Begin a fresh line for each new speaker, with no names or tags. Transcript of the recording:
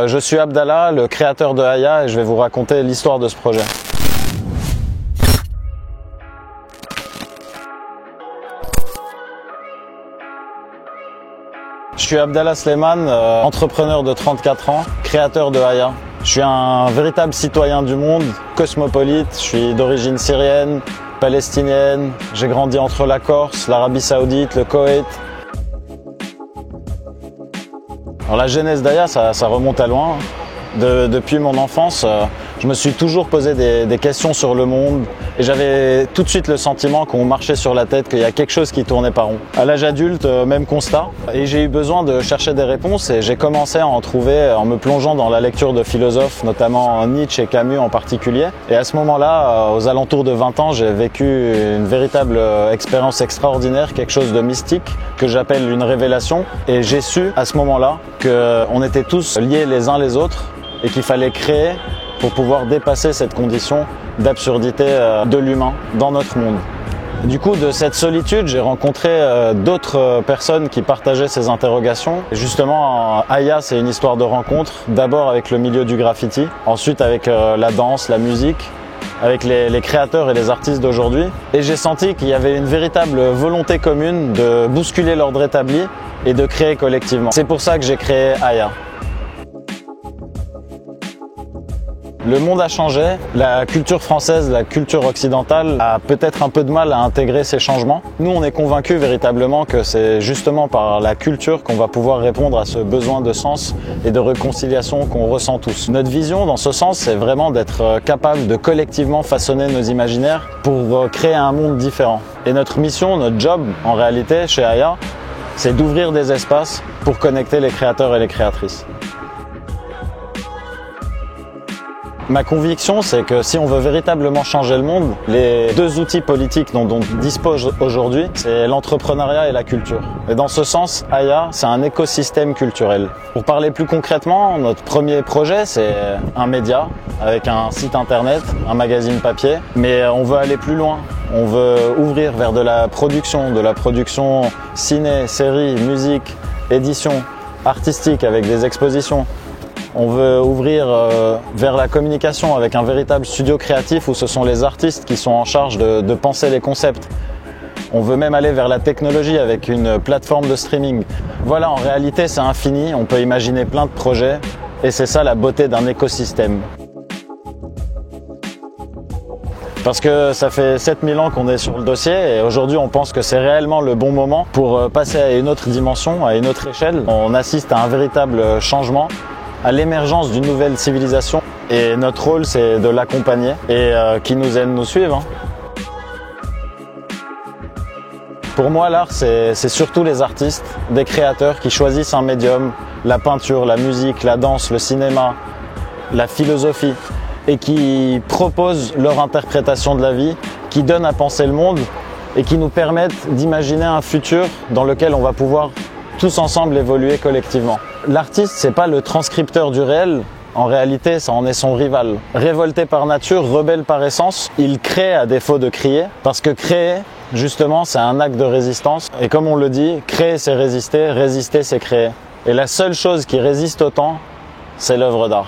Je suis Abdallah, le créateur de Aya, et je vais vous raconter l'histoire de ce projet. Je suis Abdallah Sleiman, entrepreneur de 34 ans, créateur de Aya. Je suis un véritable citoyen du monde, cosmopolite, je suis d'origine syrienne, palestinienne, j'ai grandi entre la Corse, l'Arabie Saoudite, le Koweït. Alors la genèse d'Aya, ça remonte à loin. Depuis mon enfance, je me suis toujours posé des questions sur le monde et j'avais tout de suite le sentiment qu'on marchait sur la tête, qu'il y a quelque chose qui tournait pas rond. À l'âge adulte, même constat, et j'ai eu besoin de chercher des réponses et j'ai commencé à en trouver en me plongeant dans la lecture de philosophes, notamment Nietzsche et Camus en particulier. Et à ce moment-là, aux alentours de 20 ans, j'ai vécu une véritable expérience extraordinaire, quelque chose de mystique que j'appelle une révélation. Et j'ai su à ce moment-là qu'on était tous liés les uns les autres et qu'il fallait créer pour pouvoir dépasser cette condition d'absurdité de l'humain dans notre monde. Du coup, de cette solitude, j'ai rencontré d'autres personnes qui partageaient ces interrogations. Et justement, Aya, c'est une histoire de rencontre, d'abord avec le milieu du graffiti, ensuite avec la danse, la musique, avec les créateurs et les artistes d'aujourd'hui. Et j'ai senti qu'il y avait une véritable volonté commune de bousculer l'ordre établi et de créer collectivement. C'est pour ça que j'ai créé Aya. Le monde a changé, la culture française, la culture occidentale a peut-être un peu de mal à intégrer ces changements. Nous, on est convaincus véritablement que c'est justement par la culture qu'on va pouvoir répondre à ce besoin de sens et de réconciliation qu'on ressent tous. Notre vision dans ce sens, c'est vraiment d'être capable de collectivement façonner nos imaginaires pour créer un monde différent. Et notre mission, notre job, en réalité, chez Aya, c'est d'ouvrir des espaces pour connecter les créateurs et les créatrices. Ma conviction, c'est que si on veut véritablement changer le monde, les deux outils politiques dont on dispose aujourd'hui, c'est l'entrepreneuriat et la culture. Et dans ce sens, Aya, c'est un écosystème culturel. Pour parler plus concrètement, notre premier projet, c'est un média avec un site internet, un magazine papier, mais on veut aller plus loin. On veut ouvrir vers de la production ciné, série, musique, édition, artistique avec des expositions. On veut ouvrir vers la communication avec un véritable studio créatif où ce sont les artistes qui sont en charge de penser les concepts. On veut même aller vers la technologie avec une plateforme de streaming. Voilà, en réalité, c'est infini. On peut imaginer plein de projets et c'est ça la beauté d'un écosystème. Parce que ça fait 7000 ans qu'on est sur le dossier et aujourd'hui on pense que c'est réellement le bon moment pour passer à une autre dimension, à une autre échelle. On assiste à un véritable changement, à l'émergence d'une nouvelle civilisation et notre rôle c'est de l'accompagner et qui nous aide nous suivre. Pour moi l'art c'est surtout les artistes, des créateurs qui choisissent un médium, la peinture, la musique, la danse, le cinéma, la philosophie et qui proposent leur interprétation de la vie, qui donnent à penser le monde et qui nous permettent d'imaginer un futur dans lequel on va pouvoir tous ensemble évoluer collectivement. L'artiste, c'est pas le transcripteur du réel, en réalité, ça en est son rival. Révolté par nature, rebelle par essence, il crée à défaut de crier, parce que créer, justement, c'est un acte de résistance. Et comme on le dit, créer c'est résister, résister c'est créer. Et la seule chose qui résiste autant, c'est l'œuvre d'art.